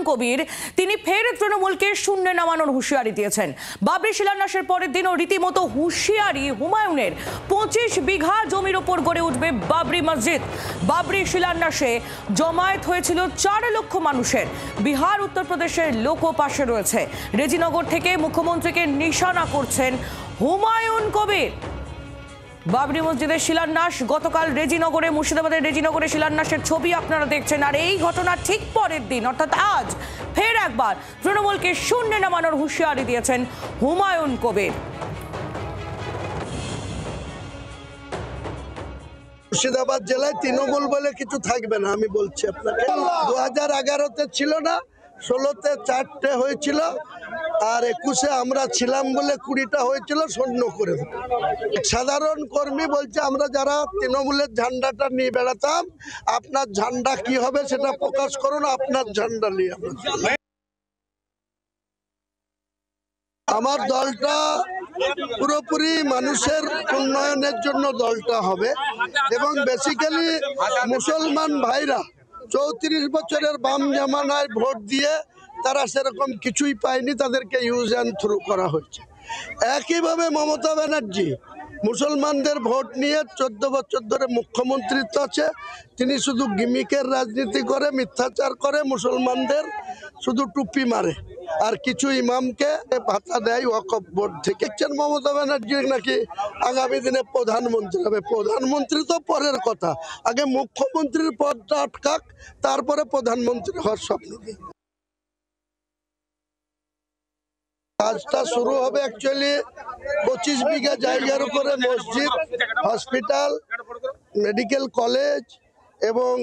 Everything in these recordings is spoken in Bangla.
কবির তিনি ফের তৃণমূলকে শূন্যে নামানোর হুঁশিয়ারি দিয়েছেন। বাবরি শিলান্যাসের পরের দিনও রীতিমতো হুঁশিয়ারি হুমায়ুনের 25 বিঘা জমির ওপর গড়ে উঠবে বাবরি মসজিদ। বাবরি শিলান্যাসে জমায়েত হয়েছিল 4 লক্ষ মানুষের। বিহার উত্তরপ্রদেশের লোকও পাশে রয়েছে। রেজিনগর থেকে মুখ্যমন্ত্রীকে নিশানা করছেন হুমায়ুন কবির। বাবরি মসজিদের শিলান্যাস গতকাল রেজিনগরে, মুর্শিদাবাদের রেজিনগরে শিলান্যাসের ছবি আপনারা দেখছেন। আর এই ঘটনার ঠিক পরের দিন অর্থাৎ আজ ফের একবার তৃণমূলকে শূন্যে নামানোর হুঁশিয়ারি দিয়েছেন হুমায়ুন কবির। মুর্শিদাবাদ জেলায় তৃণমূল বলে কিছু থাকবে না, আমি বলছি আপনাকে। 2011-তে ছিল না, 16-তে 4টে হয়েছিল, আর 21-এ আমরা ছিলাম বলে 20টা হয়েছিল, শূন্য করে দেব। সাধারণ কর্মী বলছে আমরা যারা তৃণমূলের ঝান্ডাটা নিয়ে বেড়াতাম, আপনার ঝান্ডা কি হবে সেটা প্রকাশ করুন, আপনার ঝান্ডা নিয়ে। আমার দলটা পুরোপুরি মানুষের উন্নয়নের জন্য দলটা হবে, এবং বেসিক্যালি মুসলমান ভাইরা 34 বছরের বাম জামানায় ভোট দিয়ে তারা সেরকম কিছুই পায়নি, তাদেরকে ইউজ অ্যান্ড থ্রু করা হয়েছে। একইভাবে মমতা ব্যানার্জি মুসলমানদের ভোট নিয়ে 14 বছর ধরে মুখ্যমন্ত্রিত্ব আছে, তিনি শুধু গিমিকের রাজনীতি করে, মিথ্যাচার করে, মুসলমানদের শুধু টুপি মারে, আর কিছু ইমামকে ভাতা দেয় ওয়াকফ বোর্ড থেকে। মমতা ব্যানার্জি নাকি আগামী দিনে প্রধানমন্ত্রী হবে। প্রধানমন্ত্রী তো পরের কথা, আগে মুখ্যমন্ত্রীর পদটা আটকাক, তারপরে প্রধানমন্ত্রী হওয়ার স্বপ্ন। কাজটা শুরু হবে অ্যাকচুয়ালি 25 বিঘা জায়গার উপরে মসজিদ, হসপিটাল, মেডিকেল কলেজ এবং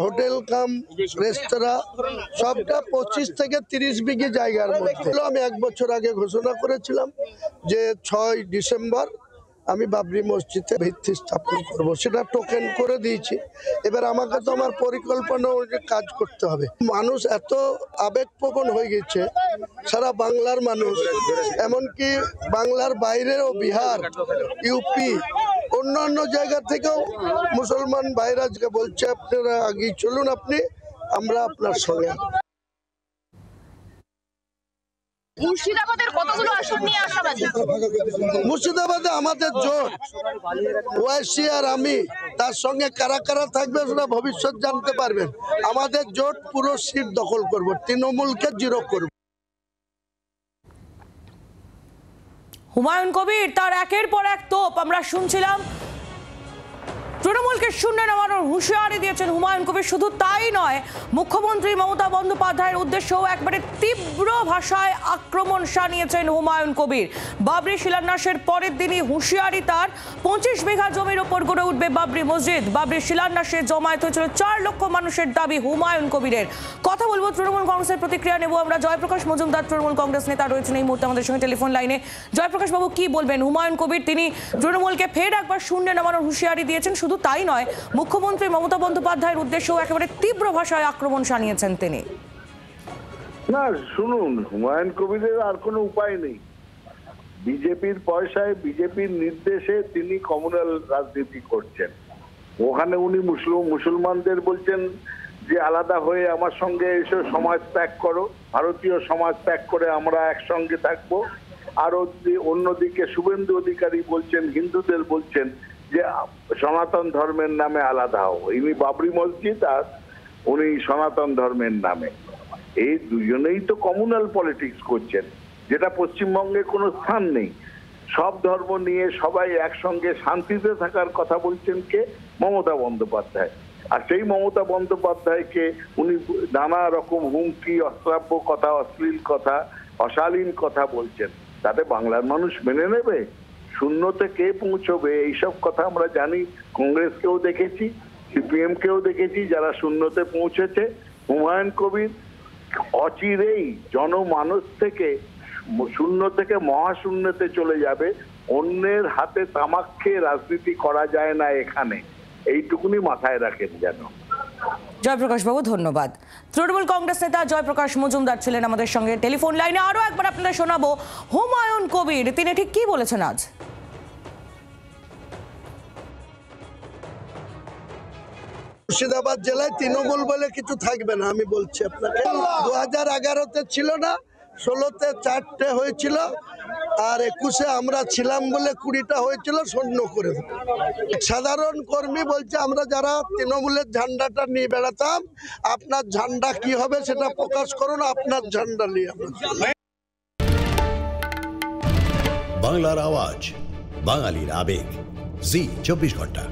হোটেল কাম রেস্তোরাঁ, সবটা 25 থেকে 30 বিঘি জায়গার মধ্যে। আমি 1 বছর আগে ঘোষণা করেছিলাম যে 6 ডিসেম্বর আমি বাবরি মসজিদে ভিত্তি স্থাপন করব, সেটা টোকেন করে দিয়েছি। এবার আমাকে তো আমার পরিকল্পনা অনুযায়ী কাজ করতে হবে। মানুষ এত আবেগপ্রবণ হয়ে গেছে, সারা বাংলার মানুষ, এমনকি বাংলার বাইরেও বিহার, ইউপি, অন্যান্য জায়গা থেকেও মুসলমান ভাইরা বলছে আপনারা আগেই চলুন, আমরা আপনার সঙ্গে। মুর্শিদাবাদের কতগুলো আসন নিয়ে আশাবাদী? মুর্শিদাবাদে আমাদের জোট, ওয়াইসি আর আমি, তার সঙ্গে কারা কারা থাকবে সেটা ভবিষ্যৎ জানতে পারবেন। আমাদের জোট পুরো সিট দখল করব, তৃণমূলকে জিরো করব। হুমায়ুন কবির তার একের পর এক তোপ আমরা শুনছিলাম। তৃণমূলকে শূন্য নামানোর হুঁশিয়ারি দিয়েছেন হুমায়ুন কবির। শুধু তাই নয়, মুখ্যমন্ত্রী মমতা বন্দ্যোপাধ্যায়ের উদ্দেশ্যেও একবারে তীব্র ভাষায় আক্রমণ শানিয়েছেন হুমায়ুন কবির। বাবরি শিলান্যাসের পরের দিনই হুঁশিয়ারি তার, 25 বিঘা জমির ওপর গড়ে উঠবে বাবরি মসজিদ। বাবরি শিলান্যাসে জমায়েত হয়েছিল 4 লক্ষ মানুষের দাবি হুমায়ুন কবিরের। কথা বলবো তৃণমূল কংগ্রেসের প্রতিক্রিয়া নেব আমরা। জয়প্রকাশ মজুমদার তৃণমূল কংগ্রেস নেতা রয়েছেন এই মুহূর্তে আমাদের সঙ্গে টেলিফোন লাইনে। জয়প্রকাশ বাবু, কি বলবেন? হুমায়ুন কবির তিনি তৃণমূলকে ফের একবার শূন্য নামানোর হুঁশিয়ারি দিয়েছেন। শুধু তাই নয়, মুখ্যমন্ত্রী মমতা বন্দ্যোপাধ্যায়ের উদ্দেশ্যেও একেবারে তীব্র ভাষায় আক্রমণ শানিয়েছেন তিনি। না, শুনুন, হুমায়ুন কবিরের আর কোনো উপায় নেই। বিজেপির পয়সায়, বিজেপির নির্দেশে তিনি কমিউনাল রাজনীতি করছেন। ওখানে উনি মুসলমানদের বলছেন যে আলাদা হয়ে আমার সঙ্গে এসে সমাজ ত্যাগ করো, ভারতীয় সমাজ ত্যাগ করে আমরা একসঙ্গে থাকবো। আর অন্যদিকে শুভেন্দু অধিকারী বলছেন, হিন্দুদের বলছেন যে সনাতন ধর্মের নামে আলাদা হও। ইনি বাবরি মসজিদ আর উনি সনাতন ধর্মের নামে, এই দুজনেই তো কমিউনাল পলিটিক্স করছেন, যেটা পশ্চিমবঙ্গে কোনো স্থান নেই। সব ধর্ম নিয়ে সবাই একসঙ্গে শান্তিতে থাকার কথা বলছেন কে? মমতা বন্দ্যোপাধ্যায়। আর সেই মমতা বন্দ্যোপাধ্যায়কে উনি নানা রকম হুমকি, অশ্রাব্য কথা, অশ্লীল কথা, অশালীন কথা বলছেন। তাতে বাংলার মানুষ মেনে নেবে? শূন্যতে কে পৌঁছবে? এইসব কথা আমরা জানি। কংগ্রেসকেও দেখেছি, সিপিএম কেও দেখেছি যারা শূন্যতে পৌঁছেছে। হুমায়ুন কবির অচিরেই জনমানস থেকে শূন্য থেকে মহাশূন্যতে চলে যাবে। অন্যের হাতে তামাক খেয়ে রাজনীতি করা যায় না এখানে, এইটুকুনি মাথায় রাখেন যেন। জয়প্রকাশ বাবু, ধন্যবাদ। তৃণমূল কংগ্রেস নেতা জয়প্রকাশ মজুমদার ছিলেন আমাদের সঙ্গে টেলিফোন লাইনে। আরো একবার আপনাদের শোনাবো হুমায়ুন কবির তিনি ঠিক কি বলেছেন আজ। মুর্শিদাবাদ জেলায় তৃণমূল বলে কিছু থাকবে না, আমি বলছি আপনাকে। 2011-তে ছিল না, 16-তে 4টে হয়েছিল, আর 21-এ আমরা ছিলাম বলে 20টা হয়েছিল, শূন্য করে দেব। সাধারণ কর্মী বলছে আমরা যারা তৃণমূলের ঝান্ডাটা নিয়ে বেড়াতাম, আপনার ঝান্ডা কি হবে সেটা প্রকাশ করুন, আপনার ঝান্ডা নিয়ে আমরা। বাংলার আওয়াজ, বাঙালির আবেগ, জি 24 ঘন্টা।